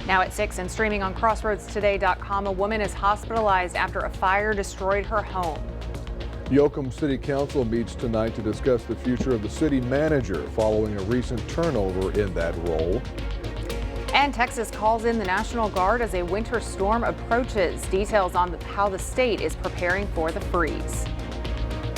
Now at 6 and streaming on crossroadstoday.com, a woman is hospitalized after a fire destroyed her home. Yoakum City Council meets tonight to discuss the future of the city manager following a recent turnover in that role. And Texas calls in the National Guard as a winter storm approaches. Details on how the state is preparing for the freeze.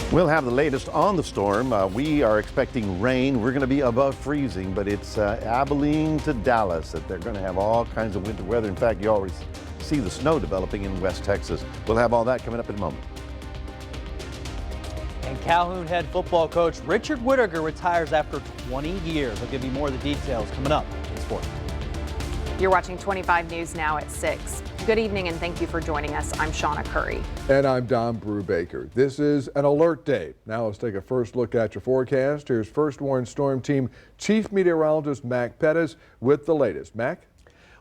We'll have the latest on the storm. We are expecting rain. We're going to be above freezing, but it's Abilene to Dallas that they're going to have all kinds of winter weather. In fact, you already see the snow developing in West Texas. We'll have all that coming up in a moment. And Calhoun head football coach Richard Whittaker retires after 20 years. I'll give you more of the details coming up in sport. You're watching 25 News now at 6. Good evening and thank you for joining us. I'm Shawna Currie. And I'm Don Brubaker. This is an alert day. Now let's take a first look at your forecast. Here's First Warn Storm Team Chief Meteorologist Mac Pettis with the latest. Mac?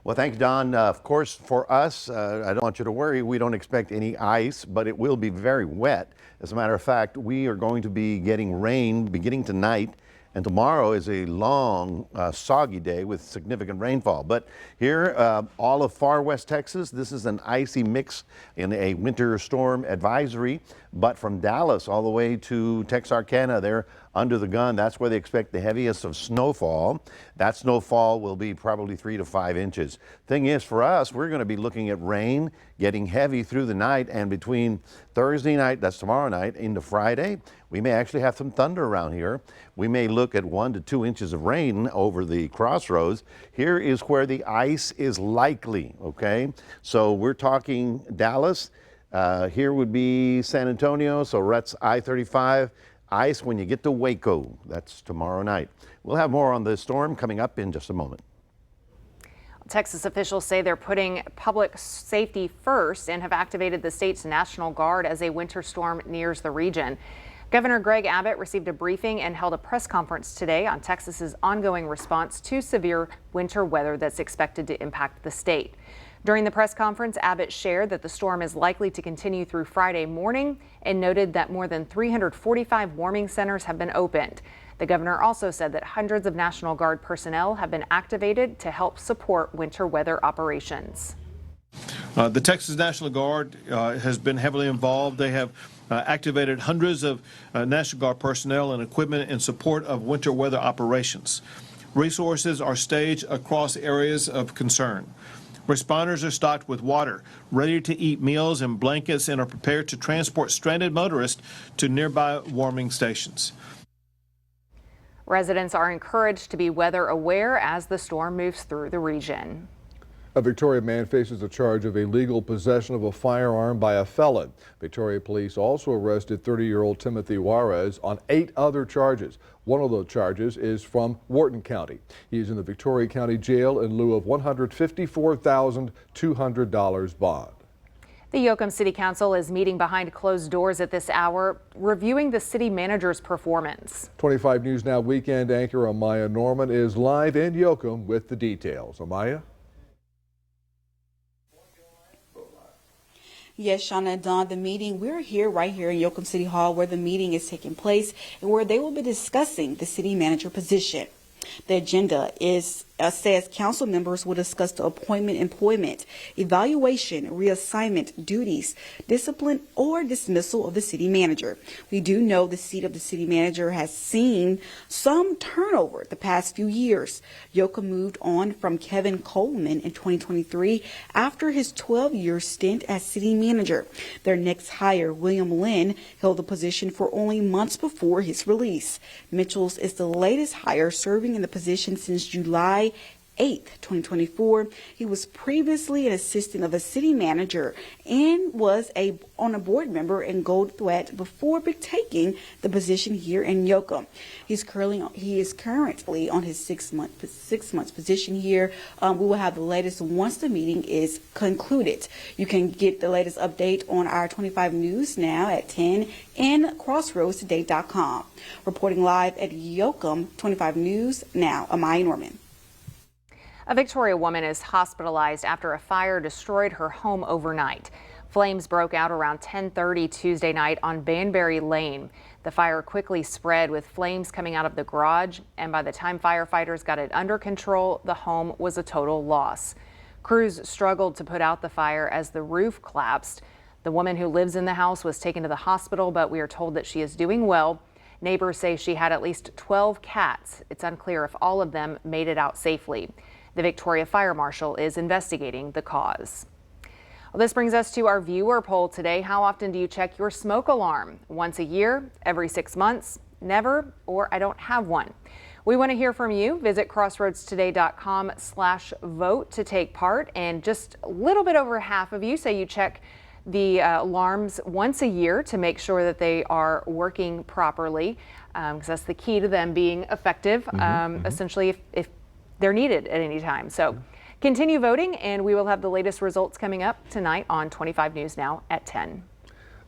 Well, thank you, Don. Of course, for us, I don't want you to worry. We don't expect any ice, but it will be very wet. As a matter of fact, we are going to be getting rain beginning tonight. And tomorrow is a long, soggy day with significant rainfall. But here, all of far west Texas, this is an icy mix in a winter storm advisory. But from Dallas all the way to Texarkana, they're under the gun. That's where they expect the heaviest of snowfall. That snowfall will be probably 3 to 5 inches. Thing is, for us, we're going to be looking at rain getting heavy through the night, and between Thursday night, that's tomorrow night, into Friday, we may actually have some thunder around here. We may look at 1 to 2 inches of rain over the crossroads. Here is where the ice is likely, okay? So we're talking Dallas. Here would be San Antonio, so that's I-35. Ice when you get to Waco. That's tomorrow night. We'll have more on the storm coming up in just a moment. Texas officials say they're putting public safety first and have activated the state's National Guard as a winter storm nears the region. Governor Greg Abbott received a briefing and held a press conference today on Texas's ongoing response to severe winter weather that's expected to impact the state. During the press conference, Abbott shared that the storm is likely to continue through Friday morning and noted that more than 345 warming centers have been opened. The governor also said that hundreds of National Guard personnel have been activated to help support winter weather operations. The Texas National Guard has been heavily involved. They have activated hundreds of National Guard personnel and equipment in support of winter weather operations. Resources are staged across areas of concern. Responders are stocked with water, ready-to-eat meals and blankets, and are prepared to transport stranded motorists to nearby warming stations. Residents are encouraged to be weather aware as the storm moves through the region. A Victoria man faces a charge of illegal possession of a firearm by a felon. Victoria police also arrested 30-year-old Timothy Juarez on 8 other charges. One of those charges is from Wharton County. He is in the Victoria County Jail in lieu of $154,200 bond. The Yoakum City Council is meeting behind closed doors at this hour, reviewing the city manager's performance. 25 News Now weekend anchor Amaya Norman is live in Yoakum with the details. Amaya? Yes, Shawna and Don, the meeting, we're here right here in Yoakum City Hall where the meeting is taking place and where they will be discussing the city manager position. The agenda says council members will discuss the appointment, employment, evaluation, reassignment, duties, discipline, or dismissal of the city manager. We do know the seat of the city manager has seen some turnover the past few years. Yoakum moved on from Kevin Coleman in 2023 after his 12-year stint as city manager. Their next hire, William Lynn, held the position for only months before his release. Mitchell's is the latest hire, serving in the position since July 8th, 2024. He was previously an assistant of a city manager and was on a board member in Gold Thread before taking the position here in Yoakum. He is currently on his six month position here. We will have the latest once the meeting is concluded. You can get the latest update on our 25 News Now at 10 and crossroadstoday.com. Reporting live at Yoakum, 25 News Now, Amaya Norman. A Victoria woman is hospitalized after a fire destroyed her home overnight. Flames broke out around 10:30 Tuesday night on Banbury Lane. The fire quickly spread with flames coming out of the garage, and by the time firefighters got it under control, the home was a total loss. Crews struggled to put out the fire as the roof collapsed. The woman who lives in the house was taken to the hospital, but we are told that she is doing well. Neighbors say she had at least 12 cats. It's unclear if all of them made it out safely. The Victoria Fire Marshal is investigating the cause. Well, this brings us to our viewer poll today. How often do you check your smoke alarm? Once a year, every 6 months, never, or I don't have one? We want to hear from you. Visit crossroadstoday.com/vote to take part. And just a little bit over half of you say you check the alarms once a year to make sure that they are working properly, because that's the key to them being effective, essentially if they're needed at any time. So continue voting, and we will have the latest results coming up tonight on 25 News Now at 10.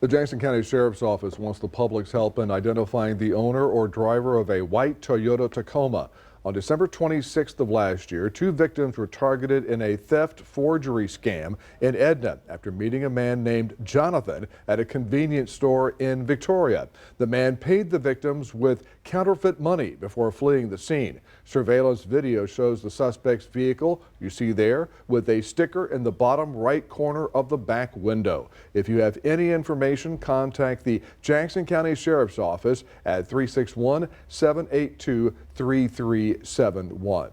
The Jackson County Sheriff's Office wants the public's help in identifying the owner or driver of a white Toyota Tacoma. On December 26th of last year, 2 victims were targeted in a theft forgery scam in Edna after meeting a man named Jonathan at a convenience store in Victoria. The man paid the victims with counterfeit money before fleeing the scene. Surveillance video shows the suspect's vehicle, you see there, with a sticker in the bottom right corner of the back window. If you have any information, contact the Jackson County Sheriff's Office at 361-782-3371.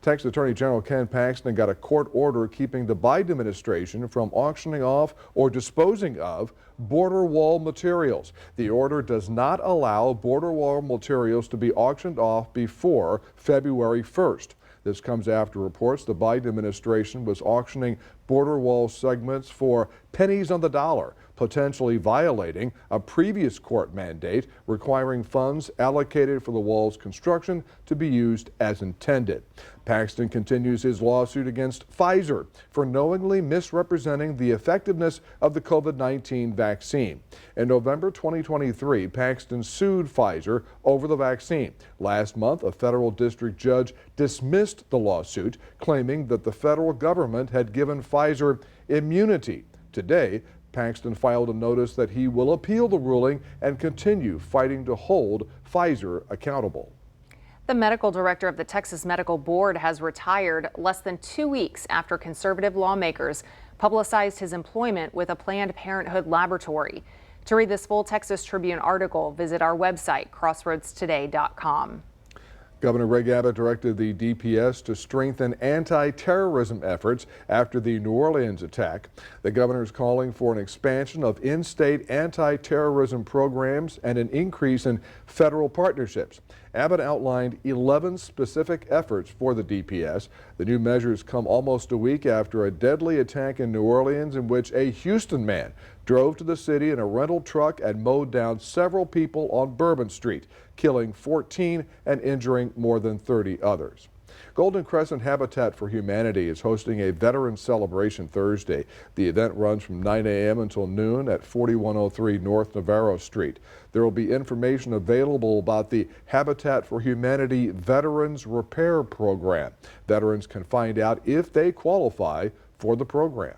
Texas Attorney General Ken Paxton got a court order keeping the Biden administration from auctioning off or disposing of border wall materials. The order does not allow border wall materials to be auctioned off before February 1st. This comes after reports the Biden administration was auctioning border wall segments for pennies on the dollar, potentially violating a previous court mandate requiring funds allocated for the wall's construction to be used as intended. Paxton continues his lawsuit against Pfizer for knowingly misrepresenting the effectiveness of the COVID-19 vaccine. In November 2023, Paxton sued Pfizer over the vaccine. Last month, a federal district judge dismissed the lawsuit, claiming that the federal government had given Pfizer immunity. Today, Paxton filed a notice that he will appeal the ruling and continue fighting to hold Pfizer accountable. The medical director of the Texas Medical Board has retired less than 2 weeks after conservative lawmakers publicized his employment with a Planned Parenthood laboratory. To read this full Texas Tribune article, visit our website, crossroadstoday.com. Governor Greg Abbott directed the DPS to strengthen anti-terrorism efforts after the New Orleans attack. The governor is calling for an expansion of in-state anti-terrorism programs and an increase in federal partnerships. Abbott outlined 11 specific efforts for the DPS. The new measures come almost a week after a deadly attack in New Orleans in which a Houston man drove to the city in a rental truck and mowed down several people on Bourbon Street, killing 14 and injuring more than 30 others. Golden Crescent Habitat for Humanity is hosting a Veterans Celebration Thursday. The event runs from 9 a.m. until noon at 4103 North Navarro Street. There will be information available about the Habitat for Humanity Veterans Repair Program. Veterans can find out if they qualify for the program.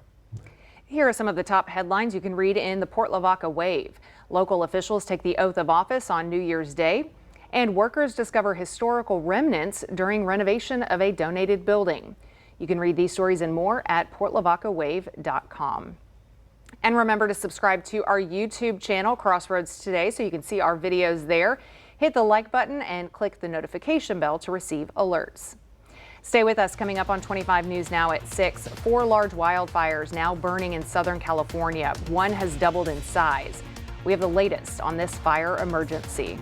Here are some of the top headlines you can read in the Port Lavaca Wave. Local officials take the oath of office on New Year's Day, and workers discover historical remnants during renovation of a donated building. You can read these stories and more at portlavacawave.com. And remember to subscribe to our YouTube channel, Crossroads Today, so you can see our videos there. Hit the like button and click the notification bell to receive alerts. Stay with us. Coming up on 25 News Now at 6. 4 large wildfires now burning in Southern California. One has doubled in size. We have the latest on this fire emergency.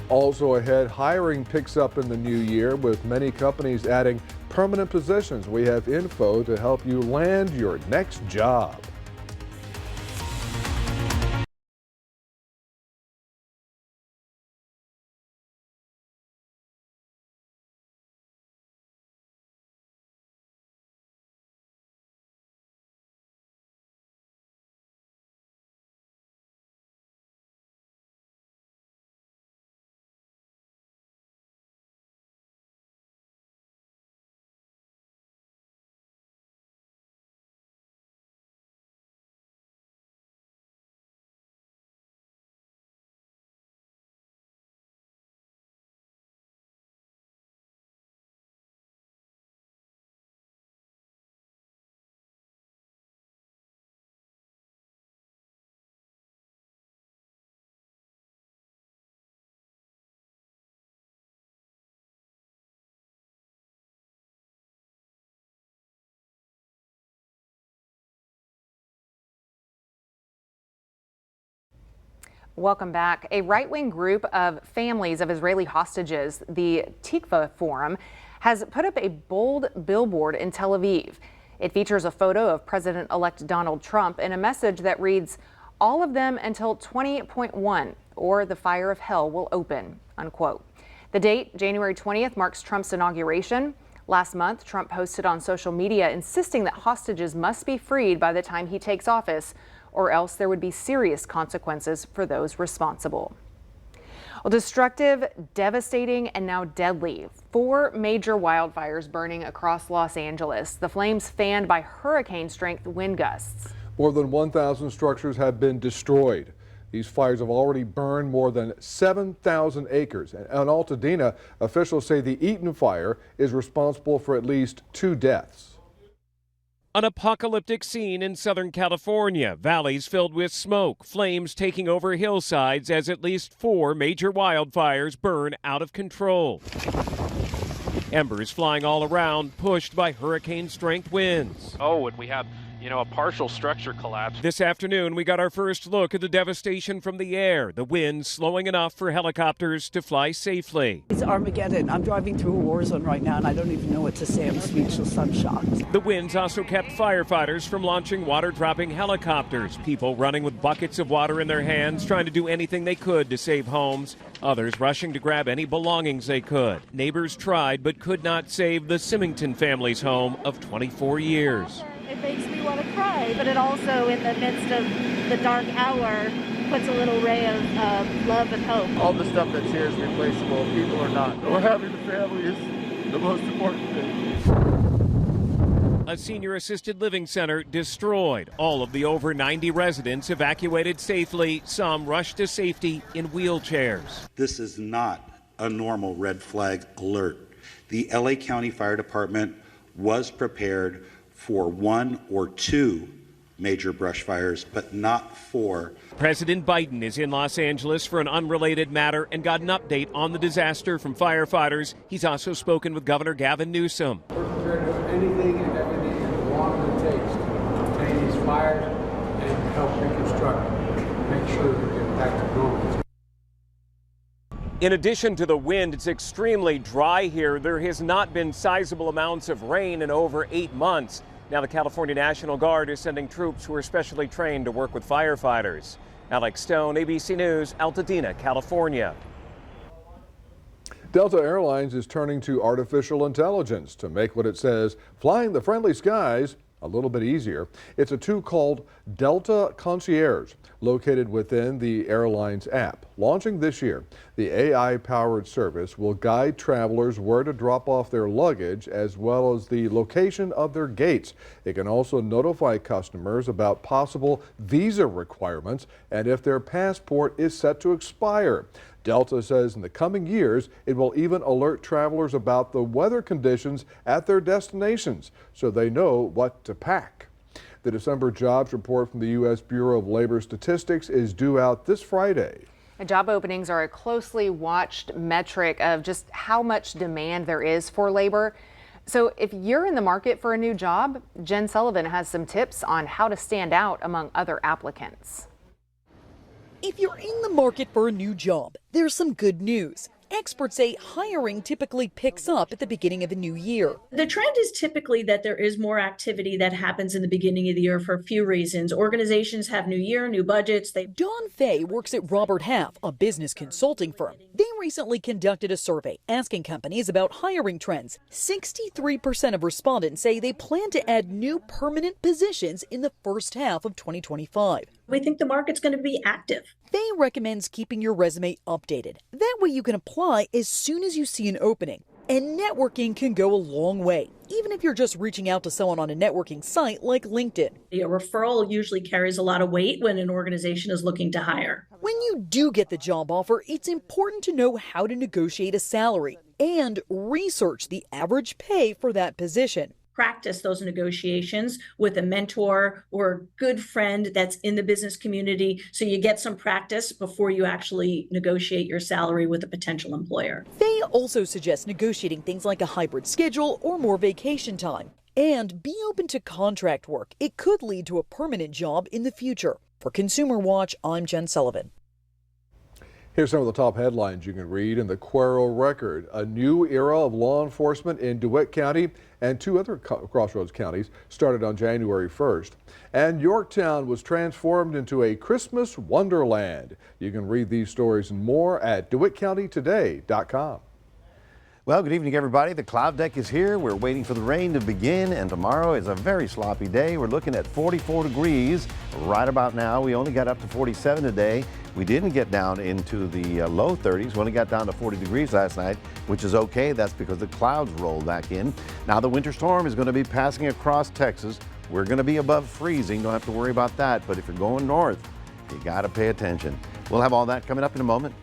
Also ahead, hiring picks up in the new year with many companies adding permanent positions. We have info to help you land your next job. Welcome back. A right-wing group of families of Israeli hostages, the Tikva Forum, has put up a bold billboard in Tel Aviv. It features a photo of President-elect Donald Trump and a message that reads, "All of them until 20.1, or the fire of hell will open," unquote. The date, January 20th, marks Trump's inauguration. Last month, Trump posted on social media insisting that hostages must be freed by the time he takes office, or else there would be serious consequences for those responsible. Well, destructive, devastating, and now deadly. 4 major wildfires burning across Los Angeles. The flames fanned by hurricane-strength wind gusts. More than 1,000 structures have been destroyed. These fires have already burned more than 7,000 acres. And in Altadena, officials say the Eaton fire is responsible for at least 2 deaths. An apocalyptic scene in Southern California. Valleys filled with smoke, flames taking over hillsides as at least 4 major wildfires burn out of control. Embers flying all around, pushed by hurricane-strength winds. Oh, and we had, a partial structure collapse. This afternoon, we got our first look at the devastation from the air, the winds slowing enough for helicopters to fly safely. It's Armageddon. I'm driving through a war zone right now, and I don't even know what to say. I'm speechless. I'm shocked. The winds also kept firefighters from launching water-dropping helicopters, people running with buckets of water in their hands, trying to do anything they could to save homes, others rushing to grab any belongings they could. Neighbors tried but could not save the Symington family's home of 24 years. It makes me want to cry, but it also, in the midst of the dark hour, puts a little ray of love and hope. All the stuff that's here is replaceable. People are not. We're having the family is the most important thing. A senior assisted living center destroyed. All of the over 90 residents evacuated safely. Some rushed to safety in wheelchairs. This is not a normal red flag alert. The LA County Fire Department was prepared for 1 or 2 major brush fires, but not 4. President Biden is in Los Angeles for an unrelated matter and got an update on the disaster from firefighters. He's also spoken with Governor Gavin Newsom. We're prepared to do anything and everything as long as it takes to contain these fires and help reconstruct, make sure that we get back to normal. In addition to the wind, it's extremely dry here. There has not been sizable amounts of rain in over 8 months. Now the California National Guard is sending troops who are specially trained to work with firefighters. Alex Stone, ABC News, Altadena, California. Delta Airlines is turning to artificial intelligence to make what it says flying the friendly skies a little bit easier. It's a tool called Delta Concierge, located within the airline's app. Launching this year, the AI-powered service will guide travelers where to drop off their luggage as well as the location of their gates. It can also notify customers about possible visa requirements and if their passport is set to expire. Delta says in the coming years, it will even alert travelers about the weather conditions at their destinations so they know what to pack. The December jobs report from the U.S. Bureau of Labor Statistics is due out this Friday. Job openings are a closely watched metric of just how much demand there is for labor. So if you're in the market for a new job, Jen Sullivan has some tips on how to stand out among other applicants. If you're in the market for a new job, there's some good news. Experts say hiring typically picks up at the beginning of a new year. The trend is typically that there is more activity that happens in the beginning of the year for a few reasons. Organizations have new year, new budgets. Dawn Fay works at Robert Half, a business consulting firm. They recently conducted a survey asking companies about hiring trends. 63% of respondents say they plan to add new permanent positions in the first half of 2025. We think the market's going to be active. Fay recommends keeping your resume updated. That way you can apply as soon as you see an opening. And networking can go a long way, even if you're just reaching out to someone on a networking site like LinkedIn. A referral usually carries a lot of weight when an organization is looking to hire. When you do get the job offer, it's important to know how to negotiate a salary and research the average pay for that position. Practice those negotiations with a mentor or a good friend that's in the business community so you get some practice before you actually negotiate your salary with a potential employer. They also suggest negotiating things like a hybrid schedule or more vacation time. And be open to contract work. It could lead to a permanent job in the future. For Consumer Watch, I'm Jen Sullivan. Here's some of the top headlines you can read in the Quero Record. A new era of law enforcement in DeWitt County and 2 other Crossroads counties started on January 1st. And Yorktown was transformed into a Christmas wonderland. You can read these stories and more at DeWittCountyToday.com. Well, good evening, everybody. The cloud deck is here. We're waiting for the rain to begin, and tomorrow is a very sloppy day. We're looking at 44 degrees right about now. We only got up to 47 today. We didn't get down into the low 30s. We only got down to 40 degrees last night, which is okay. That's because the clouds rolled back in. Now the winter storm is going to be passing across Texas. We're going to be above freezing. Don't have to worry about that. But if you're going north, you got to pay attention. We'll have all that coming up in a moment.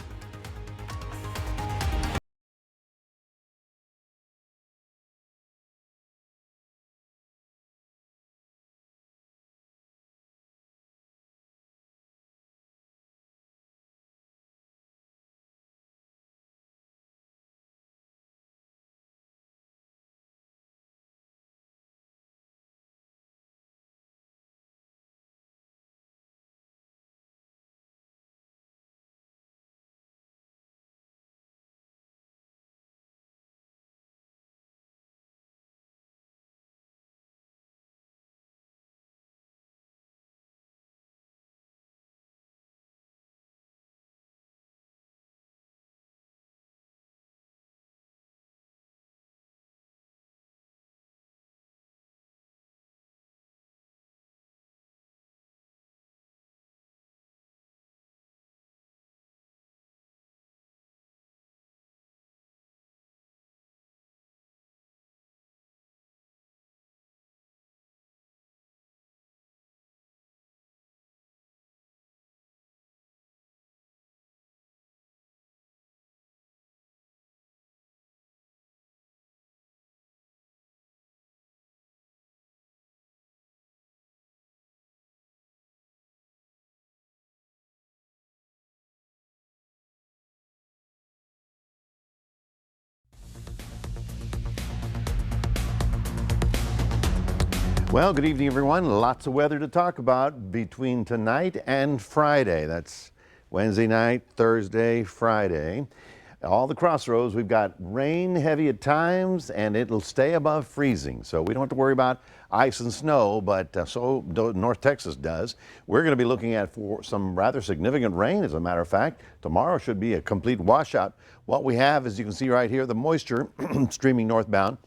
Well, good evening, everyone. Lots of weather to talk about between tonight and Friday. That's Wednesday night, Thursday, Friday. All the crossroads, we've got rain heavy at times, and it'll stay above freezing. So we don't have to worry about ice and snow, but so North Texas does. We're going to be looking at for some rather significant rain, as a matter of fact. Tomorrow should be a complete washout. What we have, as you can see right here, the moisture streaming northbound,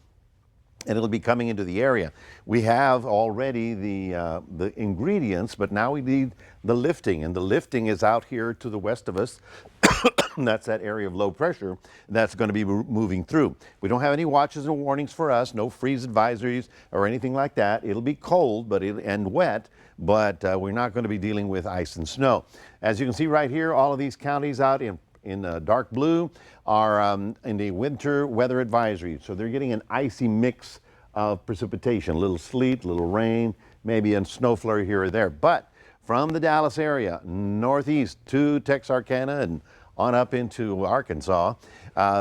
and it'll be coming into the area. We have already the ingredients, but now we need the lifting, and the lifting is out here to the west of us. That's that area of low pressure that's going to be moving through. We don't have any watches or warnings for us, no freeze advisories or anything like that. It'll be cold and wet, but we're not going to be dealing with ice and snow. As you can see right here, all of these counties out in dark blue are in the winter weather advisory. So they're getting an icy mix of precipitation, a little sleet, a little rain, maybe a snow flurry here or there. But from the Dallas area, northeast to Texarkana and on up into Arkansas,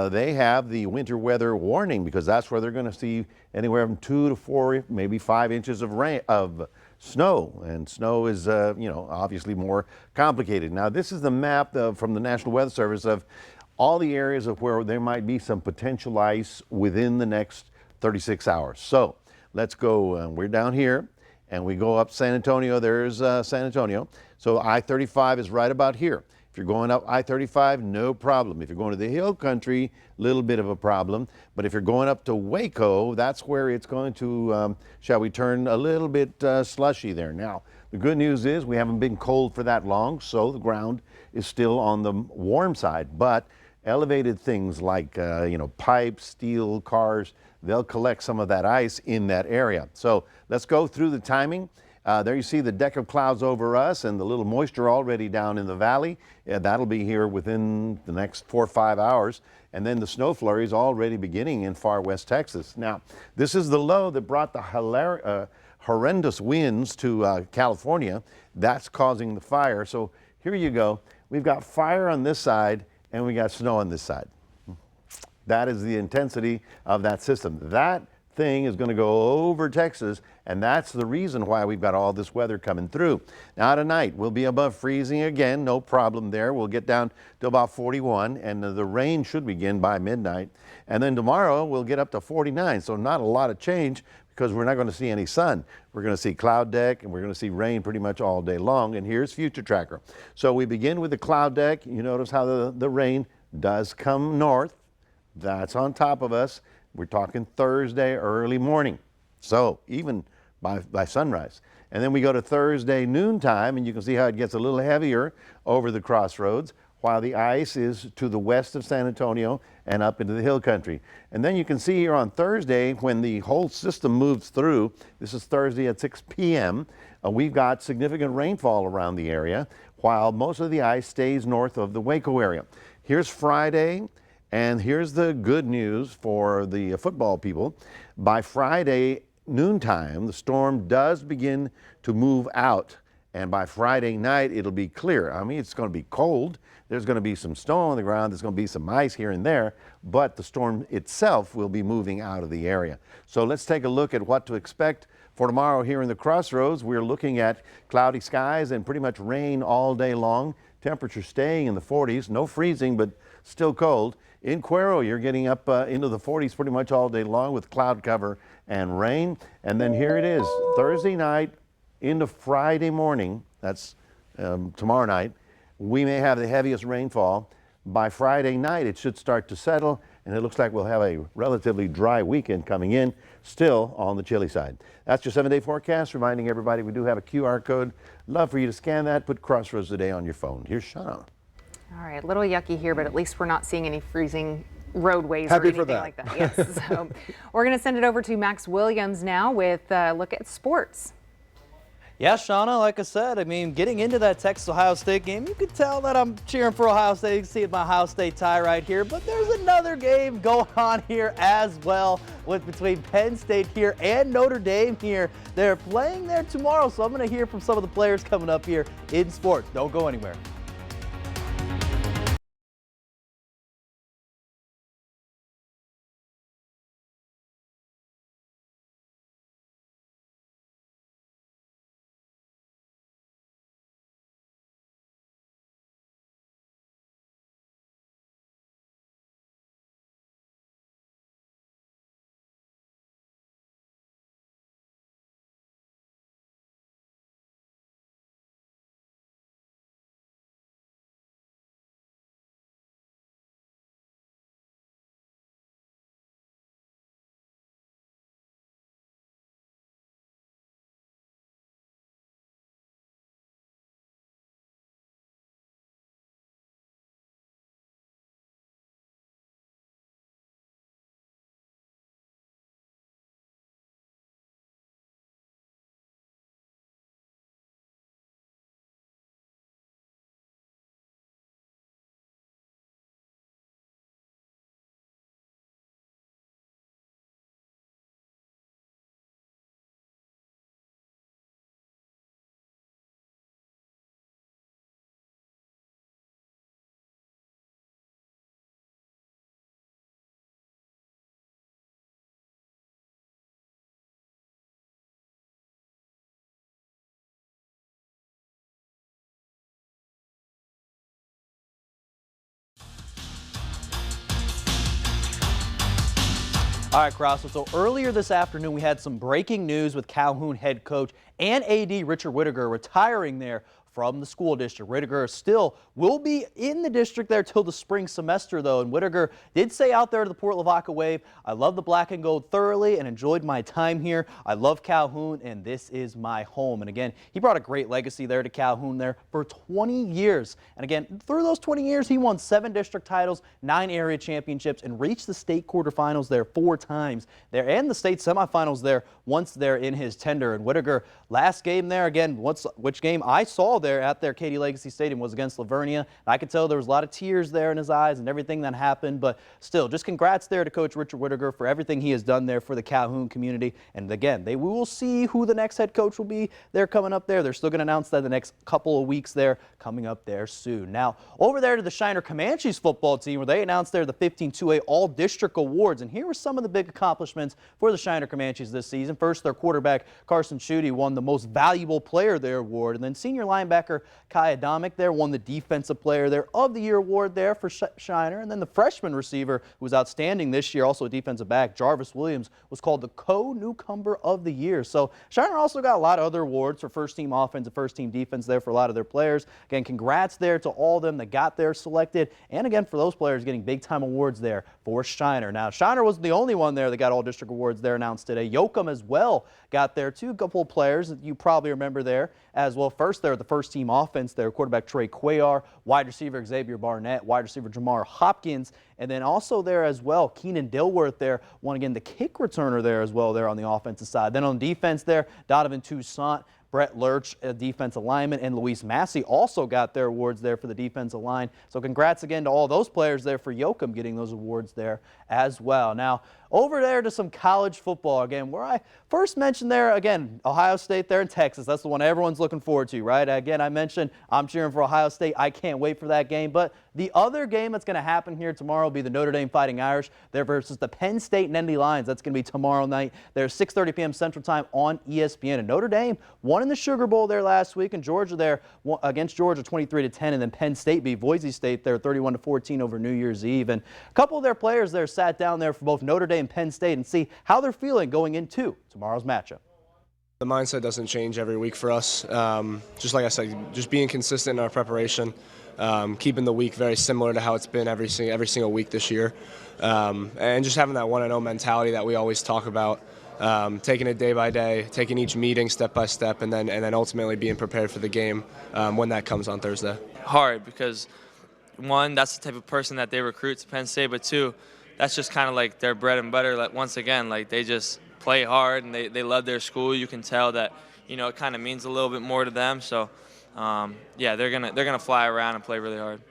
they have the winter weather warning, because that's where they're going to see anywhere from 2 to 4, maybe 5 inches of rain, of snow, and snow is obviously more complicated. Now this is the map from the National Weather Service of all the areas of where there might be some potential ice within the next 36 hours. So let's go, we're down here and we go up San Antonio. There's San Antonio. So I-35 is right about here. If you're going up I-35, no problem. If you're going to the hill country, a little bit of a problem. But if you're going up to Waco, that's where it's going to, shall we turn a little bit slushy there. Now, the good news is we haven't been cold for that long, so the ground is still on the warm side. But elevated things like, pipes, steel, cars, they'll collect some of that ice in that area. So let's go through the timing. There you see the deck of clouds over us and the little moisture already down in the valley. That'll be here within the next 4 or 5 hours. And then the snow flurries already beginning in far west Texas. Now, this is the low that brought the horrendous winds to California. That's causing the fire. So here you go. We've got fire on this side and we got snow on this side. That is the intensity of that system. That thing is going to go over Texas, and that's the reason why we've got all this weather coming through. Now tonight we'll be above freezing again, no problem there. We'll get down to about 41, and the rain should begin by midnight. And then tomorrow we'll get up to 49, so not a lot of change because we're not going to see any sun. We're going to see cloud deck, and we're going to see rain pretty much all day long. And here's Future Tracker. So we begin with the cloud deck. You notice how the rain does come north. That's on top of us. We're talking Thursday early morning, so even by sunrise. And then we go to Thursday noontime, and you can see how it gets a little heavier over the crossroads, while the ice is to the west of San Antonio and up into the hill country. And then you can see here on Thursday, when the whole system moves through, this is Thursday at 6 p.m., we've got significant rainfall around the area, while most of the ice stays north of the Waco area. Here's Friday. And here's the good news for the football people. By Friday noontime, the storm does begin to move out. And by Friday night, it'll be clear. I mean, it's going to be cold. There's going to be some snow on the ground. There's going to be some ice here and there. But the storm itself will be moving out of the area. So let's take a look at what to expect for tomorrow here in the Crossroads. We're looking at cloudy skies and pretty much rain all day long. Temperature staying in the 40s. No freezing, but still cold. In Cuero, you're getting up into the 40s pretty much all day long with cloud cover and rain. And then here it is, Thursday night into Friday morning. That's tomorrow night. We may have the heaviest rainfall. By Friday night, it should start to settle, and it looks like we'll have a relatively dry weekend coming in, still on the chilly side. That's your 7-day forecast, reminding everybody we do have a QR code. Love for you to scan that, put Crossroads Today on your phone. Here's Shawna. All right, a little yucky here, but at least we're not seeing any freezing roadways Happy or anything for that. like that. Yes, so we're going to send it over to Max Williams now with a look at sports. Yeah, Shawna, like I said, I mean, getting into that Texas-Ohio State game, you could tell that I'm cheering for Ohio State. You can see my Ohio State tie right here, but there's another game going on here as well with between Penn State here and Notre Dame here. They're playing there tomorrow, so I'm going to hear from some of the players coming up here in sports. Don't go anywhere. All right, Crosswell. So earlier this afternoon, we had some breaking news with Calhoun head coach and AD Richard Whittaker retiring there from the school district. Whittaker still will be in the district there till the spring semester, though. And Whittaker did say out there to the Port Lavaca Wave, I love the black and gold thoroughly and enjoyed my time here. I love Calhoun, and this is my home. And again, he brought a great legacy there to Calhoun there for 20 years. And again, through those 20 years, he won 7 district titles, 9 area championships, and reached the state quarterfinals there 4 times there, and the state semifinals there once there in his tenure. And Whittaker, last game there, again, which game I saw there at their Katy Legacy Stadium was against Lavernia. I could tell there was a lot of tears there in his eyes and everything that happened, but still, just congrats there to Coach Richard Whittaker for everything he has done there for the Calhoun community. And again, we will see who the next head coach will be there coming up there. They're still going to announce that the next couple of weeks there, coming up there soon. Now, over there to the Shiner Comanches football team, where they announced there the 15-2A All-District Awards. And here were some of the big accomplishments for the Shiner Comanches this season. First, their quarterback, Carson Schutte, won the Most Valuable Player there award. And then senior linebacker Kai Adamic there won the Defensive Player there of the Year award there for Shiner. And then the freshman receiver, who was outstanding this year, also a defensive back, Jarvis Williams, was called the Co-Newcomer of the Year. So Shiner also got a lot of other awards for first-team offense and first-team defense there for a lot of their players. Again, congrats there to all of them that got there selected. And again, for those players getting big-time awards there for Shiner. Now, Shiner wasn't the only one there that got all-district awards there announced today. Yoakum as well got there too. A couple of players that you probably remember there as well. First there, the first-team offense there, quarterback Trey Cuellar, wide receiver Xavier Barnett, wide receiver Jamar Hopkins, and then also there as well, Keenan Dilworth there won again the kick returner there as well there on the offensive side. Then on defense there, Donovan Toussaint, Brett Lurch, a defensive lineman, and Luis Massey also got their awards there for the defensive line. So congrats again to all those players there for Yoakum getting those awards there as well. Now, over there to some college football again, where I first mentioned there, again, Ohio State there in Texas. That's the one everyone's looking forward to, right? Again, I mentioned I'm cheering for Ohio State. I can't wait for that game. But the other game that's going to happen here tomorrow will be the Notre Dame Fighting Irish there versus the Penn State Nittany Lions. That's going to be tomorrow night. There's 6:30 p.m. Central Time on ESPN. And Notre Dame won in the Sugar Bowl there last week, and Georgia there against Georgia 23-10, and then Penn State beat Boise State there 31-14 over New Year's Eve. And a couple of their players there sat down there for both Notre Dame and Penn State and see how they're feeling going into tomorrow's matchup. The mindset doesn't change every week for us. Just like I said, just being consistent in our preparation, keeping the week very similar to how it's been every single week this year, and just having that 1-0 mentality that we always talk about. Taking it day by day, taking each meeting step by step, and then ultimately being prepared for the game when that comes on Thursday. Hard because, one, that's the type of person that they recruit to Penn State, but two, that's just kind of like their bread and butter. Like, once again, like, they just play hard and they love their school. You can tell that, you know, it kind of means a little bit more to them. So, yeah, they're gonna fly around and play really hard.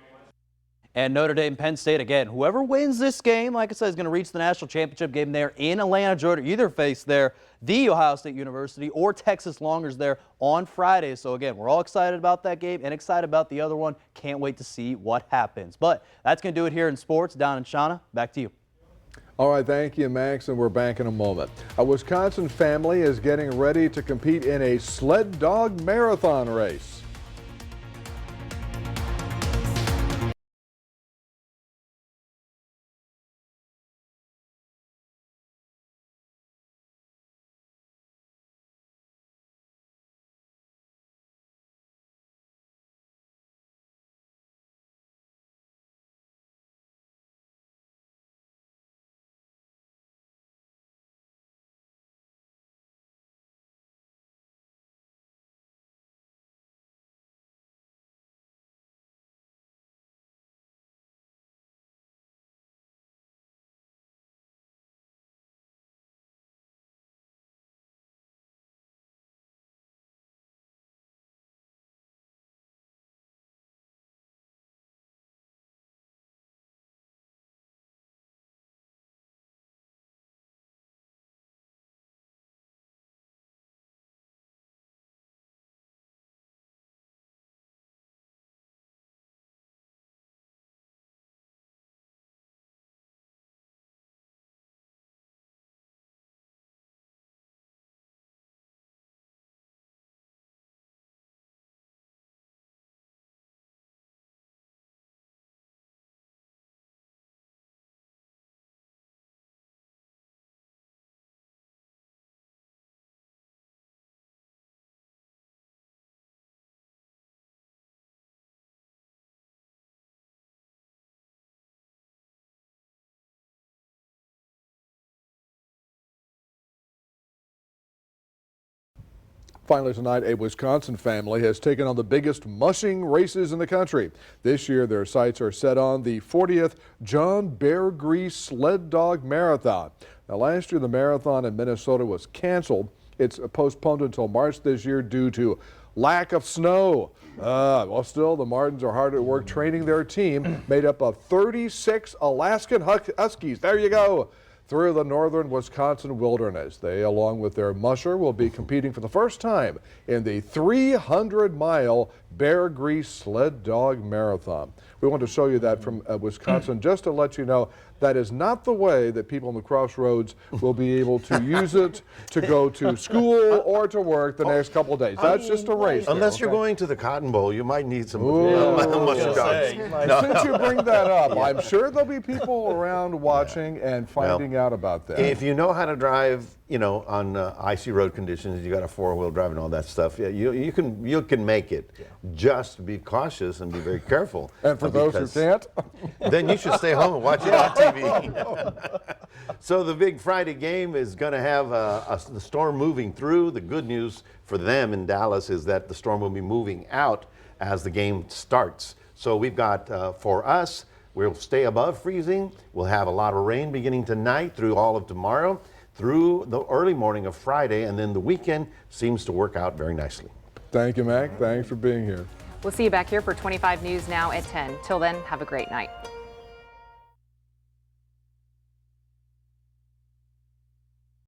And Notre Dame, Penn State, again, whoever wins this game, like I said, is going to reach the national championship game there in Atlanta, Georgia. Either face there the Ohio State University or Texas Longhorns there on Friday. So, again, we're all excited about that game and excited about the other one. Can't wait to see what happens. But that's going to do it here in sports. Down in Shawna, back to you. All right, thank you, Max, and we're back in a moment. A Wisconsin family is getting ready to compete in a sled dog marathon race. Finally tonight, a Wisconsin family has taken on the biggest mushing races in the country. This year, their sights are set on the 40th John Bear Grease Sled Dog Marathon. Now, last year, the marathon in Minnesota was canceled. It's postponed until March this year due to lack of snow. Well, still, the Martins are hard at work training their team, made up of 36 Alaskan Huskies. There you go. Through the northern Wisconsin wilderness. They, along with their musher, will be competing for the first time in the 300-mile Bear Grease Sled Dog Marathon. We want to show you that from Wisconsin just to let you know that is not the way that people in the Crossroads will be able to use it to go to school or to work the next couple of days. That's just a race. Unless you're going to the Cotton Bowl, you might need some musher dogs. Since you bring that up, I'm sure there'll be people around watching and finding out about that. If you know how to drive, you know, on icy road conditions, you got a four-wheel drive and all that stuff. Yeah, you can make it. Just be cautious and be very careful. And for those who can't, then you should stay home and watch it on TV. So the big Friday game is going to have the storm moving through. The good news for them in Dallas is that the storm will be moving out as the game starts. So we've got, for us, we'll stay above freezing. We'll have a lot of rain beginning tonight through all of tomorrow, through the early morning of Friday, and then the weekend seems to work out very nicely. Thank you, Mac. Thanks for being here. We'll see you back here for 25 News Now at 10. Till then, have a great night.